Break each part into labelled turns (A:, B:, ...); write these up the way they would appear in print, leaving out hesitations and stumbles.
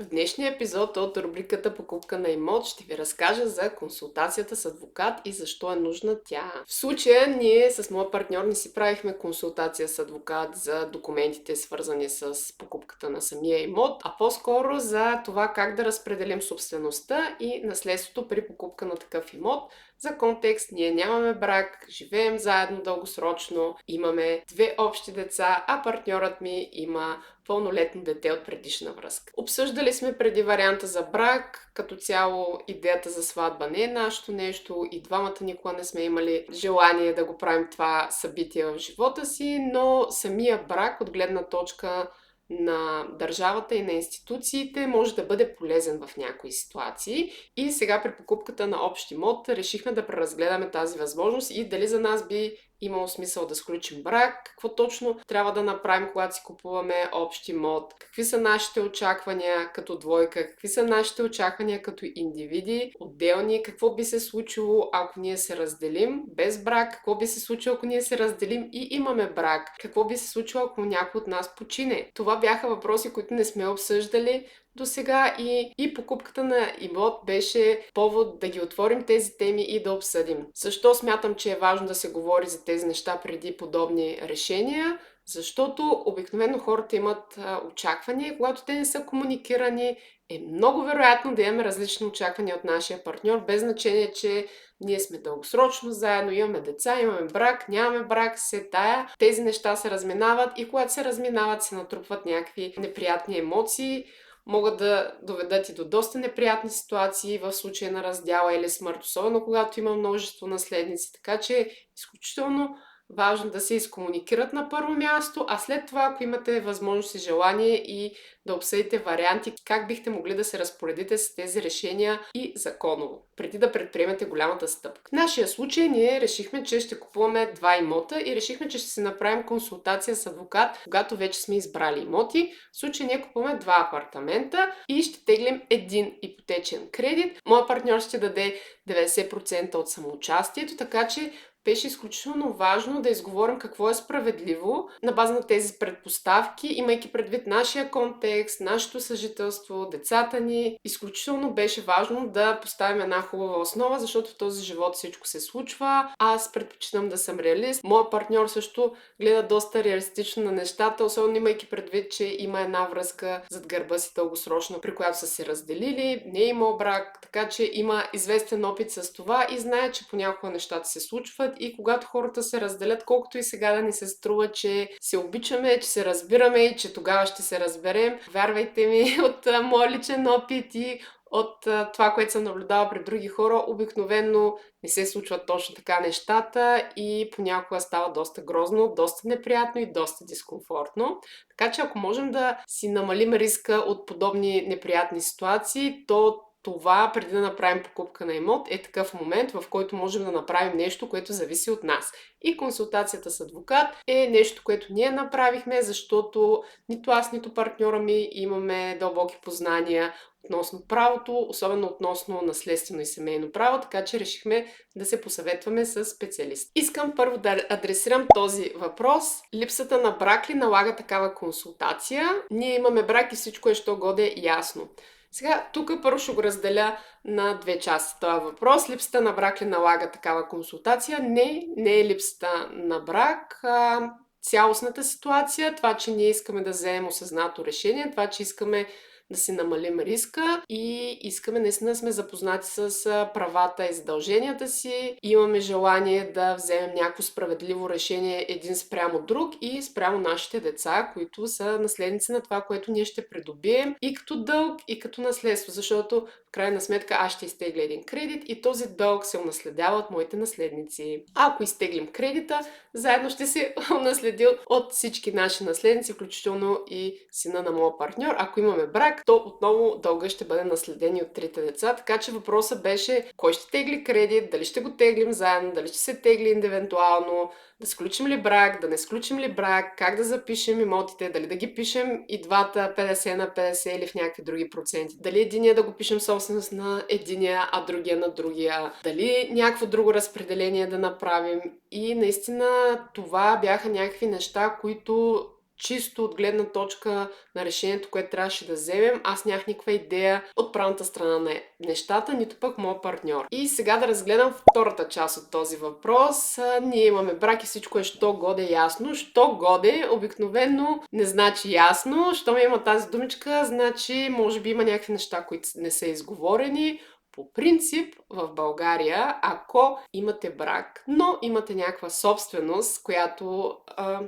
A: В днешния епизод от рубриката Покупка на имот ще ви разкажа за консултацията с адвокат и защо е нужна тя. В случая ние с моя партньор не си правихме консултация с адвокат за документите, свързани с покупката на самия имот, а по-скоро за това как да разпределим собствеността и наследството при покупка на такъв имот. За контекст, ние нямаме брак, живеем заедно дългосрочно, имаме две общи деца, а партньорът ми има пълнолетно дете от предишна връзка. Обсъждали сме преди варианта за брак, като цяло идеята за сватба не е нашето нещо и двамата никога не сме имали желание да го правим това събитие в живота си, но самия брак от гледна точка на държавата и на институциите може да бъде полезен в някои ситуации. И сега при покупката на общ имот решихме да преразгледаме тази възможност и дали за нас би имало смисъл да сключим брак, какво точно трябва да направим, когато си купуваме общ имот, какви са нашите очаквания като двойка, какви са нашите очаквания като индивиди, отделни, какво би се случило, ако ние се разделим без брак, какво би се случило, ако ние се разделим и имаме брак, какво би се случило, ако някой от нас почине. Това бяха въпроси, които не сме обсъждали до сега и покупката на имот беше повод да ги отворим тези теми и да обсъдим. Защо смятам, че е важно да се говори за тези неща преди подобни решения? Защото обикновено хората имат очаквания и когато те не са комуникирани, е много вероятно да имаме различни очаквания от нашия партньор, без значение, че ние сме дългосрочно заедно, имаме деца, имаме брак, нямаме брак, се тая. Тези неща се разминават и когато се разминават, се натрупват някакви неприятни емоции, могат да доведат и до доста неприятни ситуации в случай на раздяла или смърт, особено когато има множество наследници. Така че е изключително важно да се изкомуникират на първо място, а след това, ако имате възможност и желание и да обсъдите варианти, как бихте могли да се разпоредите с тези решения и законово, преди да предприемете голямата стъпка. В нашия случай ние решихме, че ще купуваме два имота и решихме, че ще си направим консултация с адвокат, когато вече сме избрали имоти. В случай ние купуваме два апартамента и ще теглим един ипотечен кредит. Моят партньор ще даде 90% от самоучастието, така че беше изключително важно да изговорим какво е справедливо на база на тези предпоставки, имайки предвид нашия контекст, нашето съжителство, децата ни. Изключително беше важно да поставим една хубава основа, защото в този живот всичко се случва. Аз предпочитам да съм реалист. Моят партньор също гледа доста реалистично на нещата, особено имайки предвид, че има една връзка зад гърба си дългосрочно, при която са се разделили, не е имал брак, така че има известен опит с това и знае, че понякога нещата се случват и когато хората се разделят, колкото и сега да ни се струва, че се обичаме, че се разбираме и че тогава ще се разберем, вярвайте ми от моя личен опит и от това, което съм наблюдала при други хора, обикновено не се случват точно така нещата и понякога става доста грозно, доста неприятно и доста дискомфортно. Така че ако можем да си намалим риска от подобни неприятни ситуации, то това, преди да направим покупка на имот, е такъв момент, в който можем да направим нещо, което зависи от нас. И консултацията с адвокат е нещо, което ние направихме, защото нито аз, нито партньора ми имаме дълбоки познания относно правото, особено относно наследствено и семейно право, така че решихме да се посъветваме с специалист. Искам първо да адресирам този въпрос. Липсата на брак ли налага такава консултация? Ние имаме брак и всичко е що годе ясно. Сега, тук първо ще го разделя на две части този въпрос. Липсата на брак ли налага такава консултация? Не е липсата на брак. Цялостната ситуация, това, че ние искаме да вземем осъзнато решение, това, че искаме да си намалим риска и искаме наистина да сме запознати с правата и задълженията си. Имаме желание да вземем някакво справедливо решение един спрямо друг и спрямо нашите деца, които са наследници на това, което ние ще придобием и като дълг, и като наследство, защото в крайна сметка аз ще изтегля един кредит и този дълг се унаследява от моите наследници. Ако изтеглим кредита, заедно ще се унаследил от всички наши наследници, включително и сина на моя партньор. Ако имаме брак, то отново дълга ще бъде наследен и от трите деца, така че въпросът беше кой ще тегли кредит, дали ще го теглим заедно, дали ще се тегли индивидуално, да сключим ли брак, да не сключим ли брак, как да запишем имотите, дали да ги пишем и двата 50 на 50 или в някакви други проценти, дали единия да го пишем собственост на единия, а другия на другия, дали някакво друго разпределение да направим. И наистина това бяха някакви неща, които чисто от гледна точка на решението, което трябваше да вземем, аз нямах никаква идея от правилната страна на нещата, нито пък моят партньор. И сега да разгледам втората част от този въпрос. Ние имаме брак и всичко е що годе ясно. Що годе обикновено не значи ясно. Щом има тази думичка, значи може би има някакви неща, които не са изговорени. По принцип, в България, ако имате брак, но имате някаква собственост, която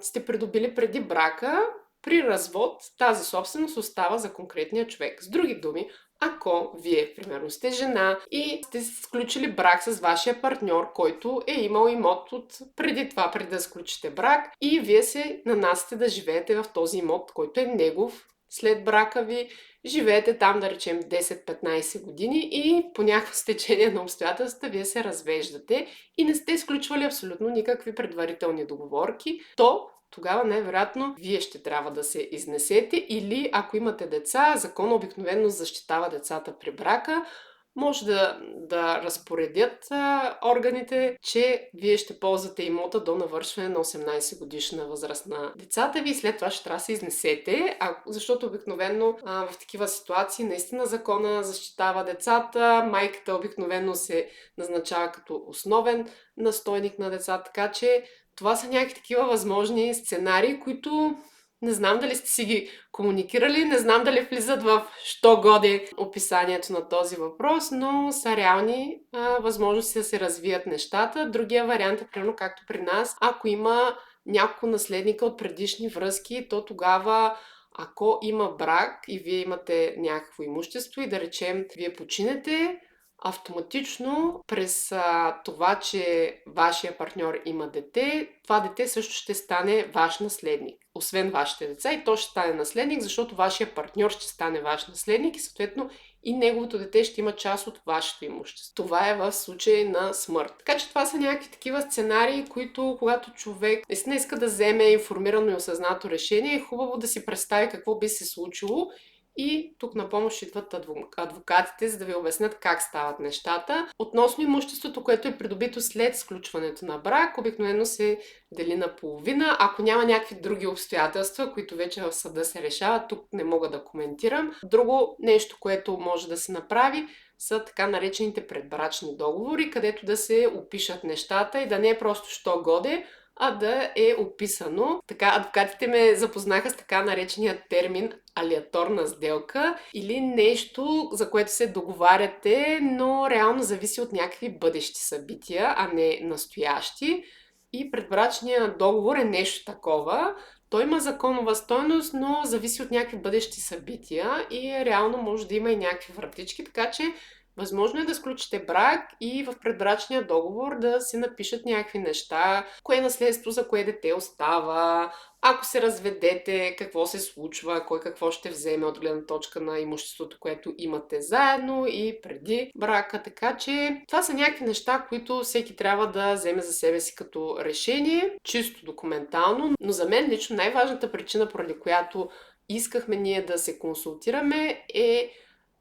A: сте придобили преди брака, при развод тази собственост остава за конкретния човек. С други думи, ако вие, примерно, сте жена и сте сключили брак с вашия партньор, който е имал имот от преди това, преди да сключите брак, и вие се нанасяте да живеете в този имот, който е негов, след брака ви, живеете там, да речем, 10-15 години и по някакво стечение на обстоятелствата вие се развеждате и не сте изключвали абсолютно никакви предварителни договорки, то тогава най-вероятно вие ще трябва да се изнесете или ако имате деца, закон обикновено защитава децата при брака, може да разпоредят органите, че вие ще ползвате имота до навършване на 18 годишна възраст на децата ви и след това ще трябва да се изнесете, защото обикновено в такива ситуации наистина закона защитава децата, майката обикновено се назначава като основен настойник на деца, така че това са някакви такива възможни сценарии, които не знам дали сте си ги комуникирали, не знам дали влизат в що годи описанието на този въпрос, но са реални възможности да се развият нещата. Другия вариант е, примерно, както при нас, ако има няколко наследника от предишни връзки, то тогава ако има брак и вие имате някакво имущество и да речем, вие починете, автоматично през това, че вашия партньор има дете, това дете също ще стане ваш наследник. Освен вашите деца и то ще стане наследник, защото вашия партньор ще стане ваш наследник и съответно и неговото дете ще има част от вашето имущество. Това е в случай на смърт. Така че това са някакви такива сценарии, които когато човек наистина иска да вземе информирано и осъзнато решение, е хубаво да си представи какво би се случило. И тук на помощ идват адвокатите, за да ви обяснят как стават нещата. Относно имуществото, което е придобито след сключването на брак, обикновено се дели на половина. Ако няма някакви други обстоятелства, които вече в съда се решават, тук не мога да коментирам. Друго нещо, което може да се направи, са така наречените предбрачни договори, където да се опишат нещата и да не е просто що годе, а да е описано. Така, адвокатите ме запознаха с така наречения термин алиаторна сделка или нещо, за което се договаряте, но реално зависи от някакви бъдещи събития, а не настоящи. И предбрачният договор е нещо такова. Той има законова стойност, но зависи от някакви бъдещи събития и реално може да има и някакви вратички, така че възможно е да сключите брак и в предбрачния договор да се напишат някакви неща, кое наследство за кое дете остава, ако се разведете, какво се случва, кой какво ще вземе от гледна точка на имуществото, което имате заедно и преди брака. Така че това са някакви неща, които всеки трябва да вземе за себе си като решение, чисто документално. Но за мен лично най-важната причина, поради която искахме ние да се консултираме, е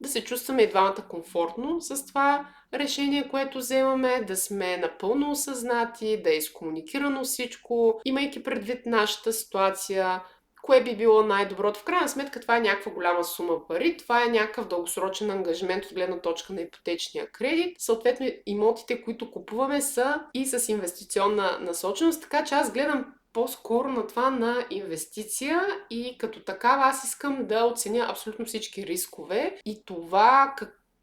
A: да се чувстваме и двамата комфортно с това решение, което вземаме, да сме напълно осъзнати, да е изкомуникирано всичко, имайки предвид нашата ситуация, кое би било най-доброто. В крайна сметка това е някаква голяма сума пари, това е някакъв дългосрочен ангажимент от гледна точка на ипотечния кредит. Съответно, имотите, които купуваме, са и с инвестиционна насоченост, така че аз гледам по-скоро на това на инвестиция и като такава аз искам да оценя абсолютно всички рискове и това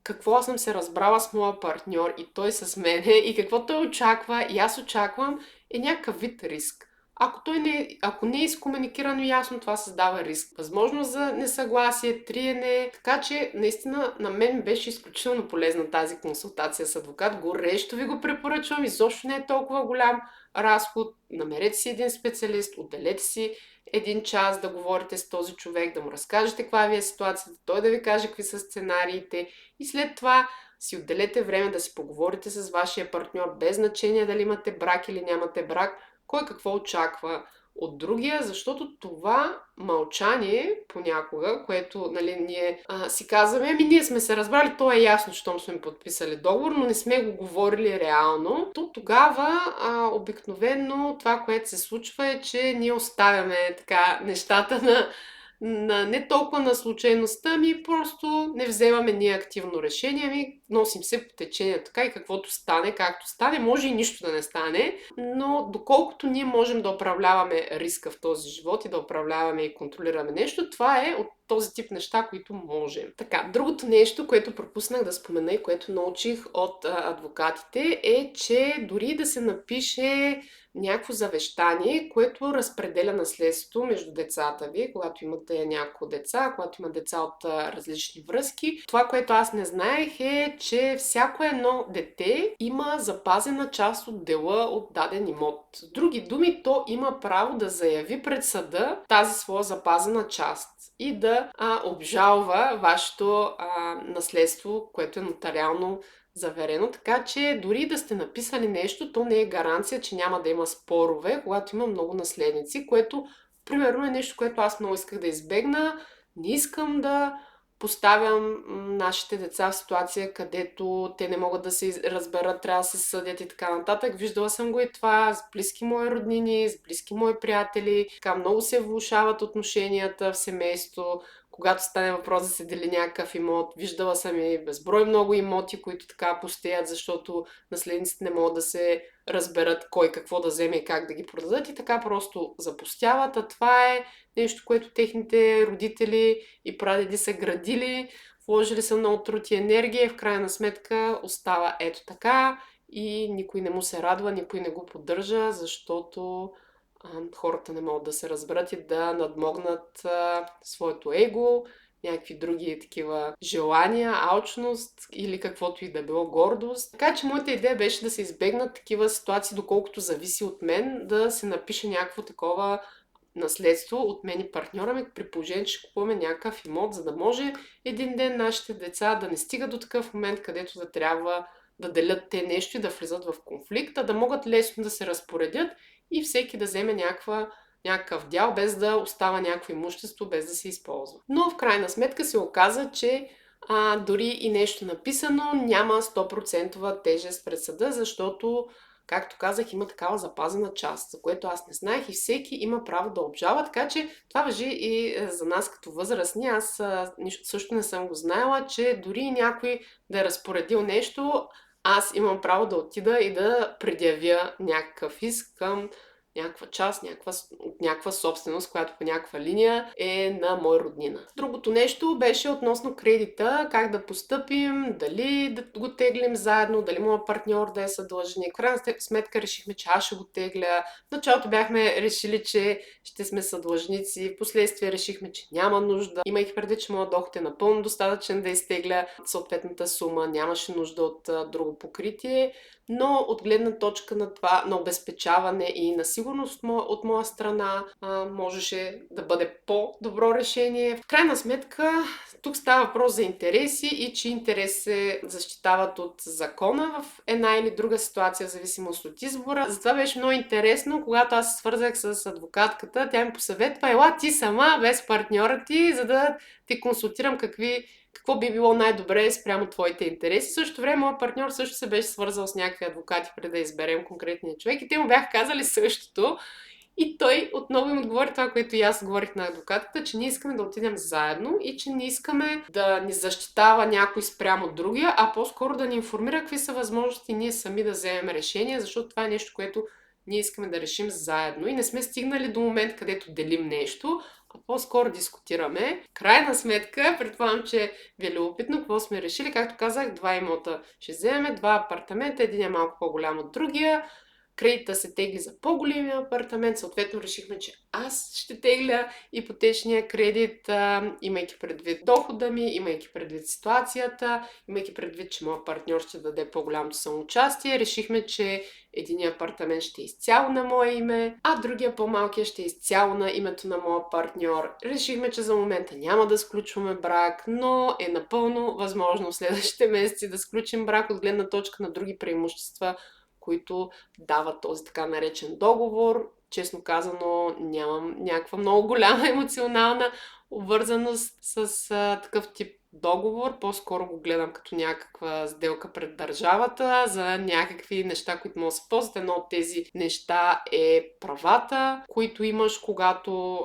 A: какво аз съм се разбрала с моя партньор и той с мене и какво той очаква и аз очаквам е някакъв вид риск. Ако не е изкомуникирано ясно, това създава риск. Възможност за несъгласие, триене. Така че, наистина, на мен беше изключително полезна тази консултация с адвокат. Горещо ви го препоръчвам. Изобщо не е толкова голям разход. Намерете си един специалист, отделете си един час да говорите с този човек, да му разкажете каква ви е ситуацията, той да ви каже какви са сценариите и след това си отделете време да си поговорите с вашия партньор, без значение дали имате брак или нямате брак, кой какво очаква от другия, защото това мълчание понякога, което ние си казваме, ние сме се разбрали, то е ясно, щом сме подписали договор, но не сме го говорили реално, то тогава обикновено това, което се случва е, че ние оставяме така нещата на не толкова на случайността, просто не вземаме ние активно решение, носим се по течение така и каквото стане, както стане, може и нищо да не стане, но доколкото ние можем да управляваме риска в този живот и да управляваме и контролираме нещо, това е от този тип неща, които можем. Така, другото нещо, което пропуснах да спомена и което научих от адвокатите е, че дори да се напише някакво завещание, което разпределя наследството между децата ви, когато имате няколко деца, когато има деца от различни връзки. Това, което аз не знаех е, че всяко едно дете има запазена част от дела от даден имот. С други думи, то има право да заяви пред съда тази своя запазена част и да обжалва вашето наследство, което е нотариално заверено, така че дори да сте написали нещо, то не е гаранция, че няма да има спорове, когато има много наследници, което примерно е нещо, което аз много исках да избегна. Не искам да поставям нашите деца в ситуация, където те не могат да се разберат, трябва да се съдят и така нататък. Виждала съм го и това с близки мои роднини, с близки мои приятели. Така много се влошават отношенията в семейство, когато стане въпрос да се дели някакъв имот. Виждала съм и безброй много имоти, които така пустеят, защото наследниците не могат да се разберат кой какво да вземе и как да ги продадат и така просто запустяват. А това е нещо, което техните родители и прадеди са градили, вложили са много труд и енергия и в крайна сметка остава ето така и никой не му се радва, никой не го поддържа, защото хората не могат да се разберат и да надмогнат своето его, някакви други такива желания, алчност или каквото и да било, гордост. Така че моята идея беше да се избегнат такива ситуации, доколкото зависи от мен, да се напише някакво такова наследство от мен и партньора ми, при положение, че ще купуваме някакъв имот, за да може един ден нашите деца да не стигат до такъв момент, където да трябва да делят те нещо и да влизат в конфликт, а да могат лесно да се разпоредят и всеки да вземе някакъв дял, без да остава някакво имущество, без да се използва. Но в крайна сметка се оказа, че дори и нещо написано няма 100% тежест пред съда, защото, както казах, има такава запазена част, за което аз не знаех и всеки има право да обжалва, така че това важи и за нас като възрастни. Аз също не съм го знаела, че дори някой да е разпоредил нещо, аз имам право да отида и да предявя някакъв иск към някаква част, някаква собственост, която по някаква линия е на мой роднина. Другото нещо беше относно кредита, как да постъпим, дали да го теглим заедно, дали моят партньор да е съдлъжник. В крайна сметка решихме, че аз ще го тегля. В началото бяхме решили, че ще сме съдлъжници, в последствие решихме, че няма нужда. Имайки преди, че моят доход е напълно достатъчен да изтегля съответната сума, нямаше нужда от друго покритие. Но от гледна точка на това, на обезпечаване и на сигурност от моя страна, можеше да бъде по-добро решение. В крайна сметка, тук става въпрос за интереси и че интерес се защитават от закона в една или друга ситуация, в зависимост от избора. Затова беше много интересно, когато аз се свързах с адвокатката, тя ми посъветва, ела ти сама, без партньора ти, за да те консултирам какво би било най-добре спрямо твоите интереси. В същото време моят партньор също се беше свързал с някакви адвокати преди да изберем конкретния човек и те му бяха казали същото. И той отново им отговори това, което и аз говорих на адвокатата, че ние искаме да отидем заедно и че не искаме да ни защитава някой спрямо другия, а по-скоро да ни информира какви са възможности ние сами да вземем решение, защото това е нещо, което ние искаме да решим заедно и не сме стигнали до момент, където делим нещо, а по-скоро дискутираме. Крайна сметка, предполагам, че ви е любопитно какво сме решили. Както казах, 2 имота ще вземем, 2 апартамента, един е малко по-голям от другия. Кредита се тегли за по-големия апартамент, съответно решихме, че аз ще тегля ипотечния кредит, имайки предвид дохода ми, имайки предвид ситуацията, имайки предвид, че моят партньор ще даде по-голямото самоучастие. Решихме, че единият апартамент ще е изцяло на мое име, а другия по-малкия ще е изцяло на името на моя партньор. Решихме, че за момента няма да сключваме брак, но е напълно възможно в следващите месеци да сключим брак от гледна точка на други преимущества, които дават този така наречен договор. честно казано, нямам някаква много голяма емоционална обвързаност с такъв тип договор. По-скоро го гледам като някаква сделка пред държавата за някакви неща, които могат да се ползват. Едно от тези неща е правата, които имаш, когато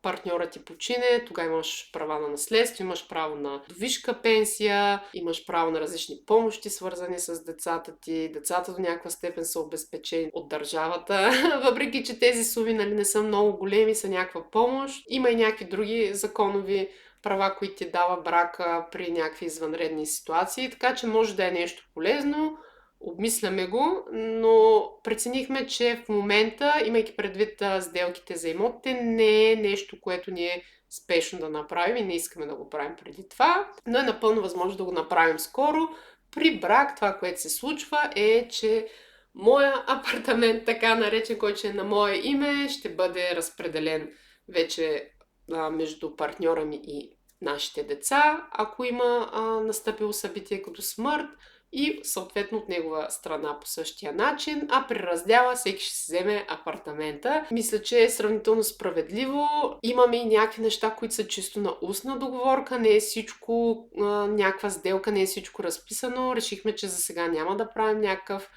A: партньорът ти почине. Тогава имаш права на наследство, имаш право на вдовишка пенсия, имаш право на различни помощи, свързани с децата ти. Децата до някаква степен са обезпечени от държавата, въпреки че тези суми, нали, не са много големи, са някаква помощ. Има и някакви други законови права, които ти дава брака при някакви извънредни ситуации, така че може да е нещо полезно. Обмисляме го, но преценихме, че в момента, имайки предвид сделките за имотите, не е нещо, което ни е спешно да направим и не искаме да го правим преди това, но е напълно възможно да го направим скоро. При брак това, което се случва е, че моя апартамент, така наречен, който е на мое име, ще бъде разпределен вече между партньора ми и нашите деца, ако има настъпило събитие като смърт, и съответно от негова страна по същия начин, а при раздяла всеки ще си вземе апартамента. Мисля, че е сравнително справедливо. Имаме и някакви неща, които са чисто на устна договорка, не е всичко някаква сделка, не е всичко разписано. Решихме, че за сега няма да правим някакъв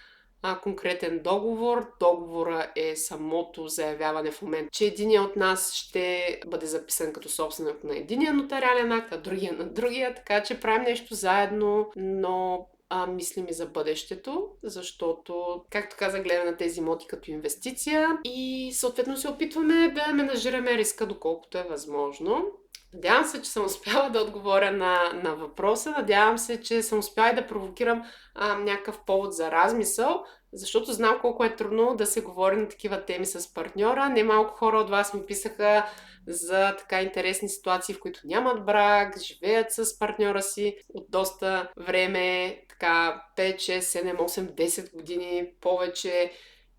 A: конкретен договор. Договора е самото заявяване в момента, че единият от нас ще бъде записан като собственик на единия нотариален акт, а другия на другия, така че правим нещо заедно, но мислим и за бъдещето, защото, както казах, гледаме на тези имоти като инвестиция и съответно се опитваме да менажираме риска доколкото е възможно. Надявам се, че съм успяла да отговоря на въпроса. Надявам се, че съм успяла и да провокирам някакъв повод за размисъл, защото знам колко е трудно да се говори на такива теми с партньора. Немалко хора от вас ми писаха за така интересни ситуации, в които нямат брак, живеят с партньора си от доста време, така 5, 6, 7, 8, 10 години повече.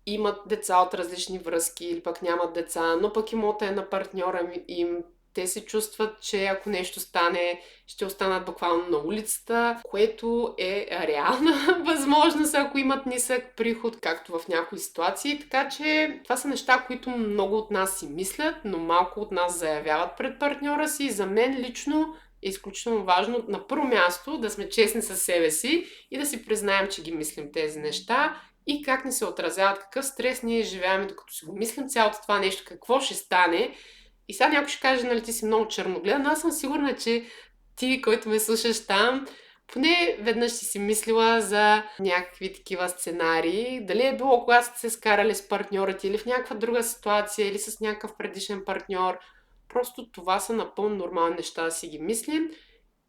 A: Имат деца от различни връзки или пък нямат деца, но пък имота е на партньора им. Те се чувстват, че ако нещо стане, ще останат буквално на улицата, което е реална възможност, ако имат нисък приход, както в някои ситуации. Така че това са неща, които много от нас си мислят, но малко от нас заявяват пред партньора си. И за мен лично е изключително важно на първо място да сме честни със себе си и да си признаем, че ги мислим тези неща и как ни се отразяват, какъв стрес ние живеем, докато си го мислим цялото това нещо, какво ще стане. И сега някой ще каже, нали, ти си много черногледан, но аз съм сигурна, че ти, който ме слушаш там, поне веднъж си мислила за някакви такива сценарии. Дали е било, когато сте се скарали с партньора ти или в някаква друга ситуация, или с някакъв предишен партньор. Просто това са напълно нормални неща да си ги мислим.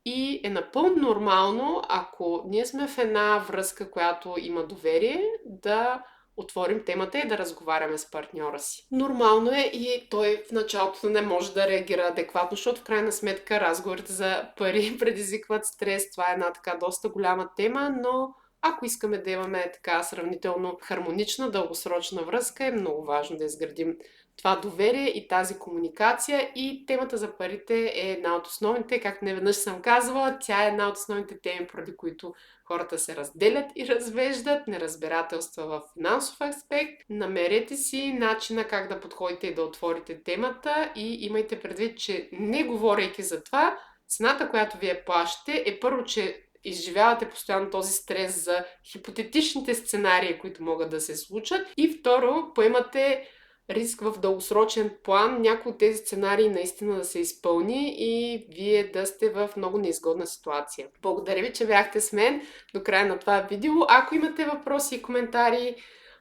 A: И е напълно нормално, ако ние сме в една връзка, която има доверие, да отворим темата и да разговаряме с партньора си. Нормално е и той в началото не може да реагира адекватно, защото в крайна сметка разговорите за пари предизвикват стрес. Това е една така доста голяма тема, но ако искаме да имаме така сравнително хармонична, дългосрочна връзка, е много важно да изградим това доверие и тази комуникация. И темата за парите е една от основните, както неведнъж съм казвала, тя е една от основните теми, поради които хората се разделят и развеждат, неразбирателства в финансов аспект. Намерете си начина как да подходите и да отворите темата и имайте предвид, че не говорейки за това, цената, която вие плащате, е първо, че изживявате постоянно този стрес за хипотетичните сценарии, които могат да се случат, и второ, поемате риск в дългосрочен план някои от тези сценарии наистина да се изпълни и вие да сте в много неизгодна ситуация. Благодаря ви, че бяхте с мен до края на това видео. Ако имате въпроси и коментари,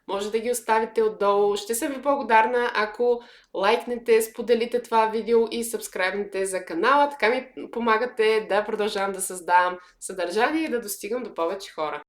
A: може да ги оставите отдолу. Ще съм ви благодарна, ако лайкнете, споделите това видео и сабскрайбнете за канала. Така ми помагате да продължавам да създавам съдържание и да достигам до повече хора.